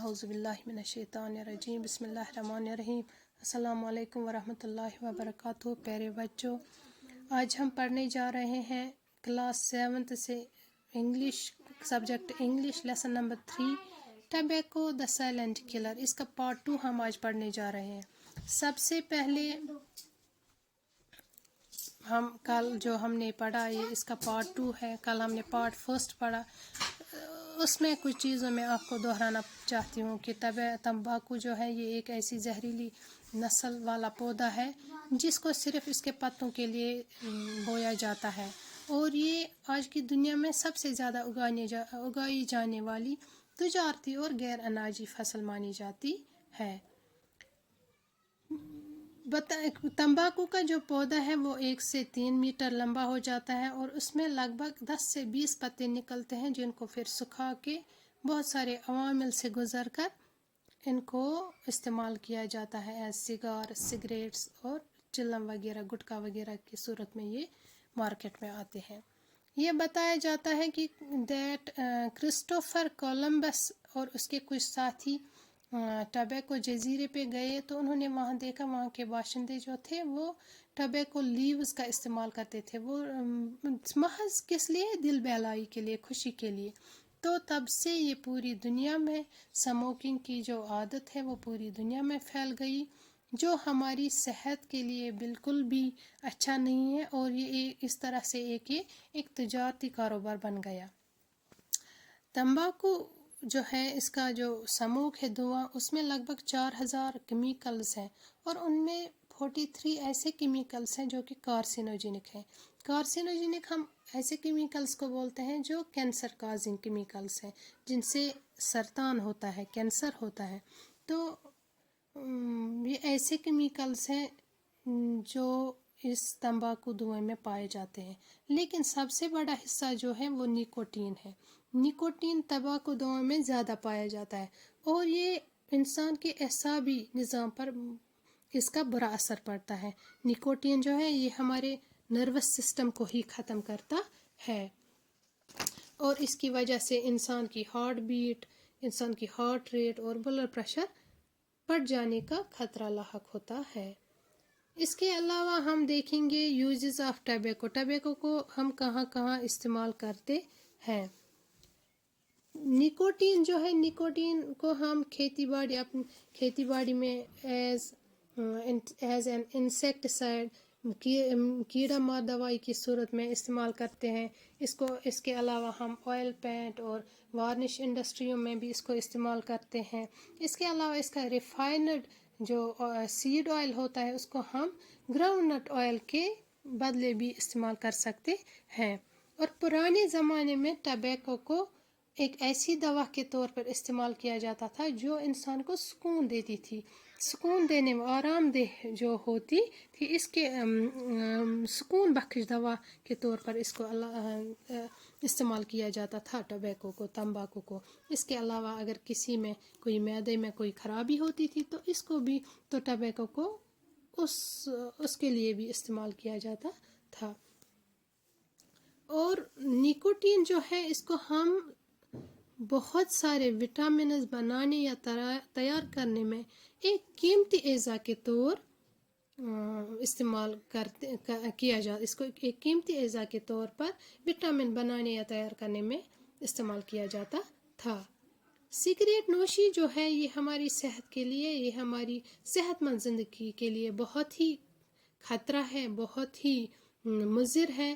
اعوذ باللہ من الشیطان الرجیم بسم اللہ الرحمن الرحیم السلام علیکم ورحمۃ اللہ وبرکاتہ۔ پیارے بچوں، آج ہم پڑھنے جا رہے ہیں کلاس 7 سے English subject English lesson number 3 tobacco the silent killer. اس کا پارٹ 2 ہم آج پڑھنے جا رہے ہیں۔ سب سے پہلے کل جو ہم نے پڑھا یہ اس کا پارٹ 2 ہے۔ کل ہم نے پارٹ 1 پڑھا، اس میں کچھ چیزوں میں آپ کو دہرانا چاہتی ہوں کہ تمباکو جو ہے یہ ایک ایسی زہریلی نسل والا پودا ہے جس کو صرف اس کے پتوں کے لیے بویا جاتا ہے، اور یہ آج کی دنیا میں سب سے زیادہ اگائی جانے والی تجارتی اور غیر اناجی فصل مانی جاتی ہے۔ تمباکو کا جو پودا ہے وہ 1 سے 3 میٹر لمبا ہو جاتا ہے، اور اس میں لگ بھگ 10 سے 20 پتے نکلتے ہیں جن کو پھر سکھا کے بہت سارے عوامل سے گزر کر ان کو استعمال کیا جاتا ہے ایز سگریٹس اور چلم وغیرہ گٹکا وغیرہ کی صورت میں یہ مارکیٹ میں آتے ہیں۔ یہ بتایا جاتا ہے کہ کرسٹوفر کولمبس اور اس کے کچھ ساتھی ٹبیکو جزیرے پہ گئے تو انہوں نے وہاں دیکھا وہاں کے باشندے جو تھے وہ ٹبیکو لیوز کا استعمال کرتے تھے، وہ محض کس لیے؟ دل بہلائی کے لیے، خوشی کے لیے۔ تو تب سے یہ پوری دنیا میں سموکنگ کی جو عادت ہے وہ پوری دنیا میں پھیل گئی، جو ہماری صحت کے لیے بالکل بھی اچھا نہیں ہے، اور یہ اس طرح سے ایک تجارتی کاروبار بن گیا۔ تمباکو جو ہے اس کا جو سموک ہے دھواں، اس میں لگ بھگ 4000 کیمیکلز ہیں، اور ان میں 43 ایسے کیمیکلز ہیں جو کہ کارسینوجینک ہیں۔ کارسینوجینک ہم ایسے کیمیکلز کو بولتے ہیں جو کینسر کازنگ کیمیکلز ہیں، جن سے سرطان ہوتا ہے، کینسر ہوتا ہے۔ تو یہ ایسے کیمیکلز ہیں جو اس تمباکو دھوئیں میں پائے جاتے ہیں، لیکن سب سے بڑا حصہ جو ہے وہ نیکوٹین ہے۔ نیکوٹین تمباکو دھوئیں میں زیادہ پایا جاتا ہے، اور یہ انسان کے اعصابی نظام پر اس کا برا اثر پڑتا ہے۔ نیکوٹین جو ہے یہ ہمارے نروس سسٹم کو ہی ختم کرتا ہے، اور اس کی وجہ سے انسان کی ہارٹ بیٹ، انسان کی ہارٹ ریٹ اور بلڈ پریشر بڑھ جانے کا خطرہ لاحق ہوتا ہے۔ اس کے علاوہ ہم دیکھیں گے یوزز آف ٹبیکو۔ ٹبیکو کو ہم کہاں کہاں استعمال کرتے ہیں۔ نیکوٹین جو ہے، نیکوٹین کو ہم کھیتی باڑی میں ایز این انسیکٹیسائڈ، کیڑا مار دوائی کی صورت میں استعمال کرتے ہیں۔ اس کے علاوہ ہم آئل پینٹ اور وارنش انڈسٹریوں میں بھی اس کو استعمال کرتے ہیں۔ اس کے علاوہ اس کا ریفائنڈ جو سیڈ آئل ہوتا ہے اس کو ہم گراؤنڈ نٹ آئل کے بدلے بھی استعمال کر سکتے ہیں۔ اور پرانے زمانے میں ٹبیکو کو ایک ایسی دوا کے طور پر استعمال کیا جاتا تھا جو انسان کو سکون دیتی تھی، سکون دینے میں آرام دہ جو ہوتی تھی، اس کے سکون بخش دوا کے طور پر اس کو استعمال کیا جاتا تھا ٹبیکو کو، تمباکو کو۔ اس کے علاوہ اگر کسی میں کوئی معدے میں کوئی خرابی ہوتی تھی تو اس کو بھی، تو ٹبیکو کو اس کے لیے بھی استعمال کیا جاتا تھا۔ اور نیکوٹین جو ہے اس کو ہم بہت سارے وٹامنز بنانے یا تیار کرنے میں ایک قیمتی اعضاء کے طور استعمال کیا جاتا، اس کو ایک قیمتی اعضاء کے طور پر وٹامن بنانے یا تیار کرنے میں استعمال کیا جاتا تھا۔ سگریٹ نوشی جو ہے یہ ہماری صحت کے لیے، یہ ہماری صحت مند زندگی کے لیے بہت ہی خطرہ ہے، بہت ہی مضر ہے۔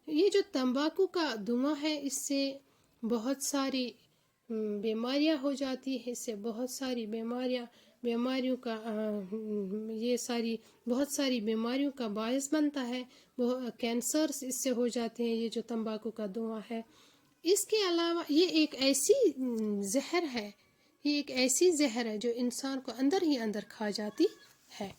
یہ جو تمباکو کا دھواں ہے اس سے بہت ساری بیماریاں ہو جاتی ہیں، اس سے بہت ساری بیماریوں کا بہت ساری بیماریوں کا باعث بنتا ہے، کینسرز اس سے ہو جاتے ہیں یہ جو تمباکو کا دھواں ہے۔ اس کے علاوہ یہ ایک ایسی زہر ہے جو انسان کو اندر ہی اندر کھا جاتی ہے۔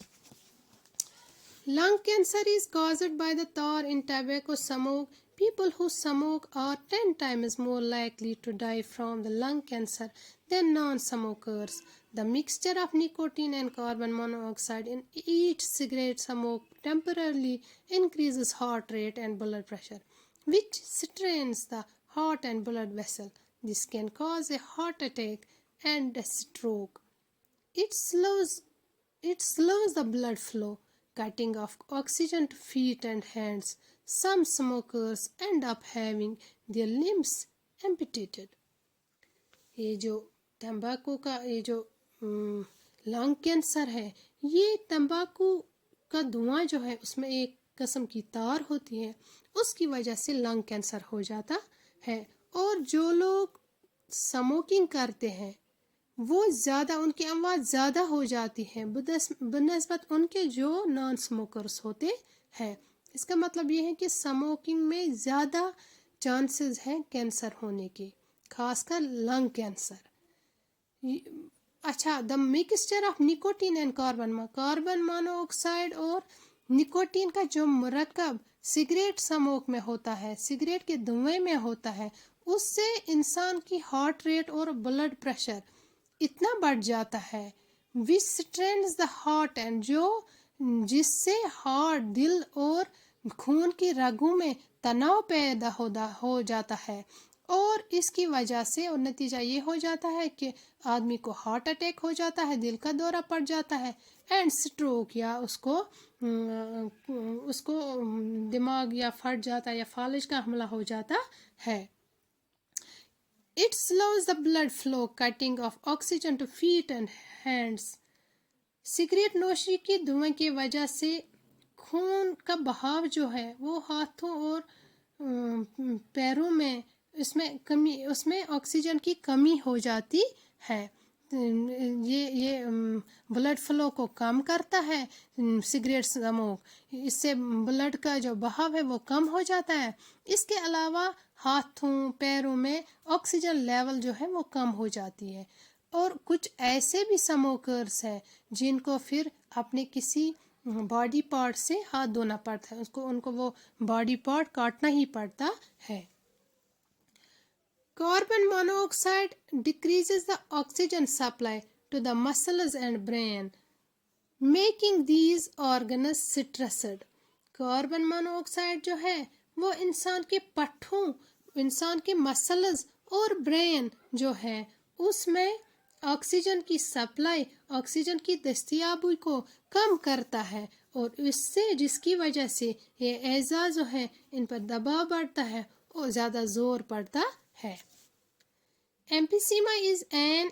Lung cancer is caused by the tar in tobacco smoke. People who smoke are 10 times more likely to die from the lung cancer than non-smokers. The mixture of nicotine and carbon monoxide in each cigarette smoke temporarily increases heart rate and blood pressure, which strains the heart and blood vessel. This can cause a heart attack and a stroke. It slows the blood flow, cutting off oxygen to feet and hands. Some smokers end up having their limbs amputated. یہ جو تمباکو کا یہ جو lung cancer ہے، یہ تمباکو کا دھواں جو ہے اس میں ایک قسم کی تار ہوتی ہے، اس کی وجہ سے لنگ کینسر ہو جاتا ہے. اور جو لوگ سموکنگ کرتے ہیں وہ زیادہ، ان کی اموات زیادہ ہو جاتی ہے بنسبت ان کے جو نان سموکرز ہوتے ہیں. اس کا مطلب یہ ہے کہ سموکنگ میں زیادہ چانسز ہیں کینسر ہونے کے، خاص کر لنگ کینسر. اچھا، the mixture of nicotine and carbon مونو آکسائڈ اور نکوٹین کا جو مرکب سگریٹ سموک میں ہوتا ہے، سگریٹ کے دھوئیں میں ہوتا ہے، اس سے انسان کی ہارٹ ریٹ اور بلڈ پریشر اتنا بڑھ جاتا ہے which strains the heart and جس سے ہارٹ، دل اور خون کی رگوں میں تناؤ پیدا ہو جاتا ہے، اور اس کی وجہ سے اور نتیجہ یہ ہو جاتا ہے کہ آدمی کو ہارٹ اٹیک ہو جاتا ہے، دل کا دورہ پڑ جاتا ہے، اینڈ سٹروک، یا اس کو دماغ یا پھٹ جاتا ہے یا فالج کا حملہ ہو جاتا ہے. It slows the blood flow, cutting off oxygen to feet and hands. Cigarette نوشی کی دھوئیں کی وجہ سے خون کا بہاؤ جو ہے وہ ہاتھوں اور پیروں میں اس میں آکسیجن کی کمی ہو جاتی ہے. یہ بلڈ فلو کو کم کرتا ہے سگریٹ سموک، اس سے بلڈ کا جو بہاؤ ہے وہ کم ہو جاتا ہے. اس کے علاوہ ہاتھوں پیروں میں آکسیجن لیول جو ہے وہ کم ہو جاتی ہے. اور کچھ ایسے بھی سموکرز ہیں جن کو پھر اپنے کسی باڈی پارٹ سے ہاتھ دھونا پڑتا ہے، ان کو وہ باڈی پارٹ کاٹنا ہی پڑتا ہے. Carbon monoxide decreases the oxygen supply to the muscles and brain, making these organs stressed. Carbon مونو آکسائڈ جو ہے وہ انسان کے پٹھوں، انسان کے مسلز اور برین جو ہے اس میں آکسیجن کی سپلائی، آکسیجن کی دستیابی کو کم کرتا ہے، اور اس سے جس کی وجہ سے یہ اعضاء جو ہے ان پر دباؤ بڑھتا ہے اور زیادہ زور پڑتا ہے. Emphysema is an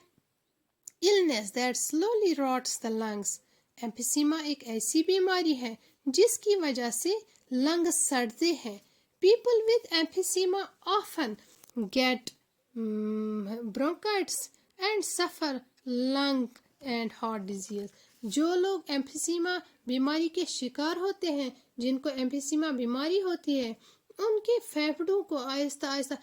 illness that slowly rots the lungs. ایمفیسیما ایک ایسی بیماری ہے جس کی وجہ سے لنگز سڑتے ہیں. People with emphysema often get bronchitis and suffer lung and heart disease. جو لوگ ایمفیسیما بیماری کے شکار ہوتے ہیں، جن کو ایمفیسیما بیماری ہوتی ہے، ان کے پھیپھڑوں کو آہستہ آہستہ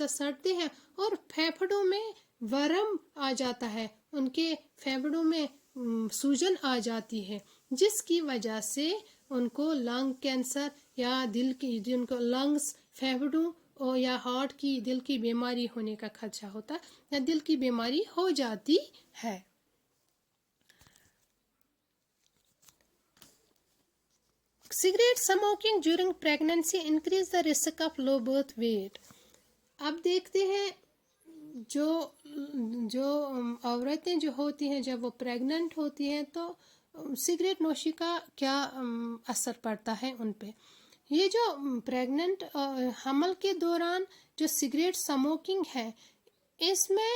سڑتے ہیں اور پھیپھڑوں میں ورم آ جاتا ہے، ان کے پھیپھڑوں میں سوجن آ جاتی ہے، جس کی وجہ سے ان کو لنگ کینسر یا دل کی، جن کو لنگس، پھیپھڑوں یا ہارٹ کی، دل کی بیماری ہونے کا خدشہ ہوتا ہے یا دل کی بیماری ہو جاتی ہے. Cigarette smoking during pregnancy increase the risk of low birth weight. اب دیکھتے ہیں جو عورتیں جو ہوتی ہیں جب وہ پریگننٹ ہوتی ہیں تو سگریٹ نوشی کا کیا اثر پڑتا ہے ان پہ. یہ جو پریگننٹ حمل کے دوران جو سگریٹ سموکنگ ہے، اس میں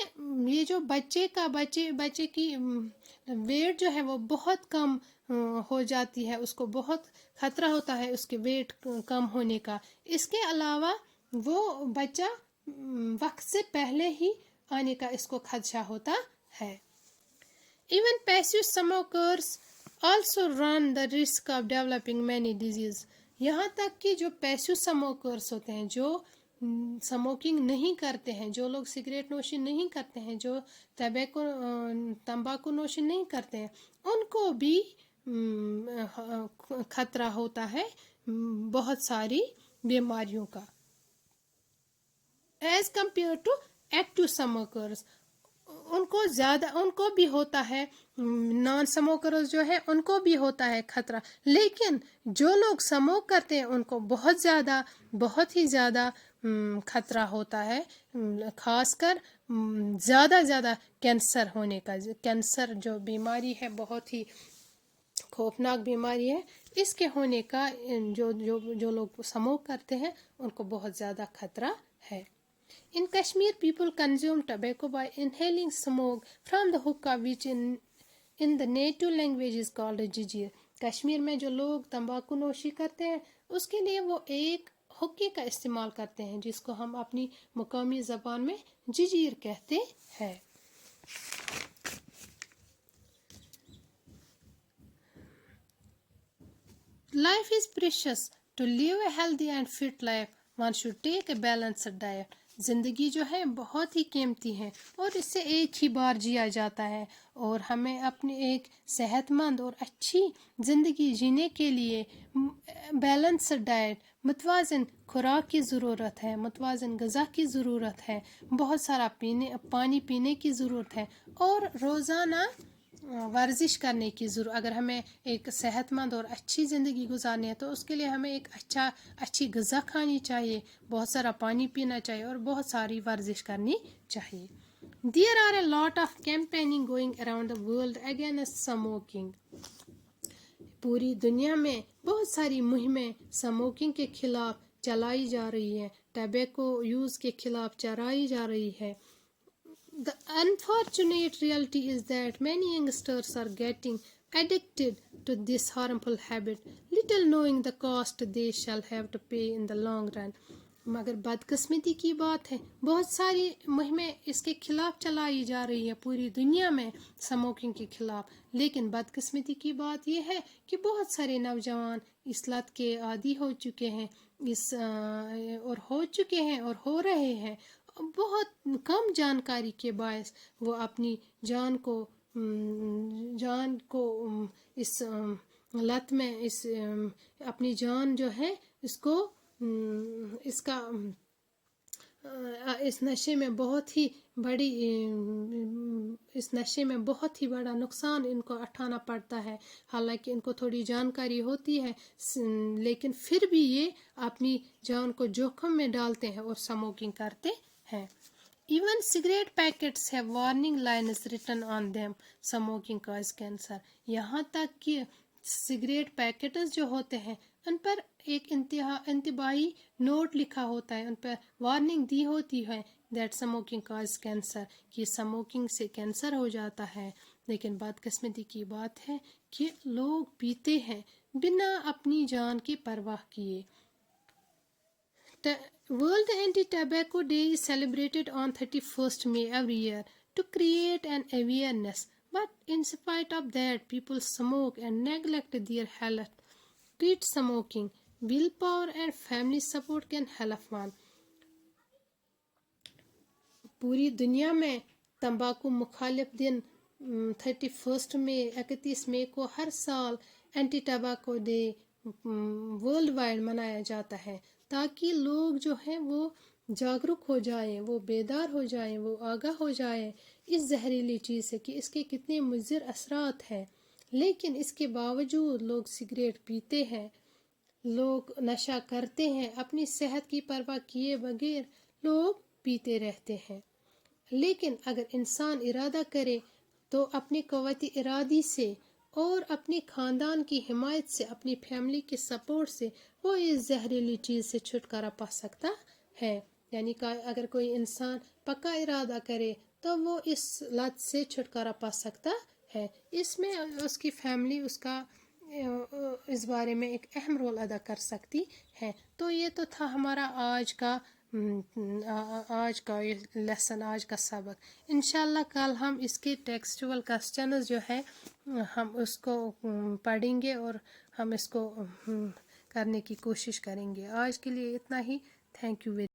یہ جو بچے کی ویٹ جو ہے وہ بہت کم ہو جاتی ہے، اس کو بہت خطرہ ہوتا ہے اس کے ویٹ کم ہونے کا. اس کے علاوہ وہ بچہ وقت سے پہلے ہی آنے کا اس کو خدشہ ہوتا ہے. Even passive smokers also run the risk of developing many diseases. یہاں تک کہ جو پیسو سموکرز ہوتے ہیں، جو سموکنگ نہیں کرتے ہیں، جو لوگ سگریٹ نوشی نہیں کرتے ہیں، جو تمباکو نوشی نہیں کرتے ہیں، ان کو بھی خطرہ ہوتا ہے بہت ساری بیماریوں کا. ایز کمپیئر ٹو ایکٹیو سموکرز، ان کو بھی ہوتا ہے، نان سموکرز جو ہے ان کو بھی ہوتا ہے خطرہ، لیکن جو لوگ سموک کرتے ہیں ان کو بہت ہی زیادہ خطرہ ہوتا ہے. خاص کر زیادہ کینسر ہونے کا، کینسر جو بیماری ہے بہت ہی خوفناک بیماری ہے، اس کے ہونے کا جو لوگ سموک کرتے ہیں ان کو بہت زیادہ خطرہ ہے۔ In Kashmir, people consume tobacco by inhaling smoke from the hookah, which in the native language is called ججیر۔ Kashmir میں جو لوگ تمباکو نوشی کرتے ہیں اس کے لیے وہ ایک حکے کا استعمال کرتے ہیں جس کو ہم اپنی مقامی زبان میں ججیر کہتے ہیں۔ Life is precious. To live a healthy and fit life, one should take a balanced diet. زندگی جو ہے بہت ہی قیمتی ہے اور اس سے ایک ہی بار جیا جاتا ہے، اور ہمیں اپنی ایک صحت مند اور اچھی زندگی جینے کے لیے بیلنسڈ ڈائٹ، متوازن خوراک کی ضرورت ہے، متوازن غذا کی ضرورت ہے، بہت سارا پانی پینے کی ضرورت ہے، اور روزانہ ورزش کرنے کی ضرورت۔ اگر ہمیں ایک صحت مند اور اچھی زندگی گزارنی ہے تو اس کے لیے ہمیں ایک اچھی غذا کھانی چاہیے، بہت سارا پانی پینا چاہیے اور بہت ساری ورزش کرنی چاہیے۔ There are a lot of campaigning going around the world against smoking. پوری دنیا میں بہت ساری مہمیں سموکنگ کے خلاف چلائی جا رہی ہیں، ٹبیکو یوز کے خلاف چلائی جا رہی ہے۔ The unfortunate reality is that many youngsters are getting addicted to this harmful habit, little knowing the cost they shall have to pay in the long run. مگر بدقسمتی کی بات ہے بہت ساری مہمیں اس کے خلاف چلائی جا رہی ہے پوری دنیا میں سموکنگ کے خلاف، لیکن بدقسمتی کی بات یہ ہے کہ بہت سارے نوجوان اس لت کے عادی ہو چکے ہیں، اور ہو رہے ہیں۔ بہت کم جانکاری کے باعث وہ اپنی جان کو اس لت میں اپنی جان جو ہے اس نشے میں بہت ہی بڑا نقصان ان کو اٹھانا پڑتا ہے۔ حالانکہ ان کو تھوڑی جانکاری ہوتی ہے لیکن پھر بھی یہ اپنی جان کو جوخم میں ڈالتے ہیں اور سموکنگ کرتے ہیں۔ Even cigarette packets have warning lines written on them. Smoking causes cancer. یہاں تک کہ سگریٹ پیکٹس جو ہوتے ہیں ان پر ایک انتباہی نوٹ لکھا ہوتا ہے، ان پر وارننگ دی ہوتی ہے that smoking causes cancer، کہ سموکنگ سے کینسر ہو جاتا ہے۔ لیکن بدقسمتی کی بات ہے کہ لوگ پیتے ہیں بنا اپنی جان کی پرواہ کیے۔ World Anti-Tobacco Day is celebrated on 31st May every year to create an awareness. But in spite of that, people smoke and neglect their health. Quit smoking. Willpower and family support can help one. پوری دنیا میں تمباکو مخالف دن 31 مئی کو ہر سال anti ٹباکو day world wide منایا جاتا ہے تاکہ لوگ جو ہیں وہ جاگرک ہو جائیں، وہ بیدار ہو جائیں، وہ آگاہ ہو جائیں اس زہریلی چیز سے کہ اس کے کتنے مضر اثرات ہیں۔ لیکن اس کے باوجود لوگ سگریٹ پیتے ہیں، لوگ نشہ کرتے ہیں، اپنی صحت کی پرواہ کیے بغیر لوگ پیتے رہتے ہیں۔ لیکن اگر انسان ارادہ کرے تو اپنی قوت ارادی سے اور اپنی خاندان کی حمایت سے، اپنی فیملی کے سپورٹ سے وہ اس زہریلی چیز سے چھٹکارا پا سکتا ہے۔ یعنی کہ اگر کوئی انسان پکا ارادہ کرے تو وہ اس لت سے چھٹکارا پا سکتا ہے۔ اس میں اس کی فیملی اس بارے میں ایک اہم رول ادا کر سکتی ہے۔ تو یہ تو تھا ہمارا آج کا لیسن، آج کا سبق۔ انشاءاللہ کل ہم اس کے ٹیکسچول کوسچنز جو ہے ہم اس کو پڑھیں گے اور ہم اس کو کرنے کی کوشش کریں گے۔ آج کے لیے اتنا ہی۔ Thank you very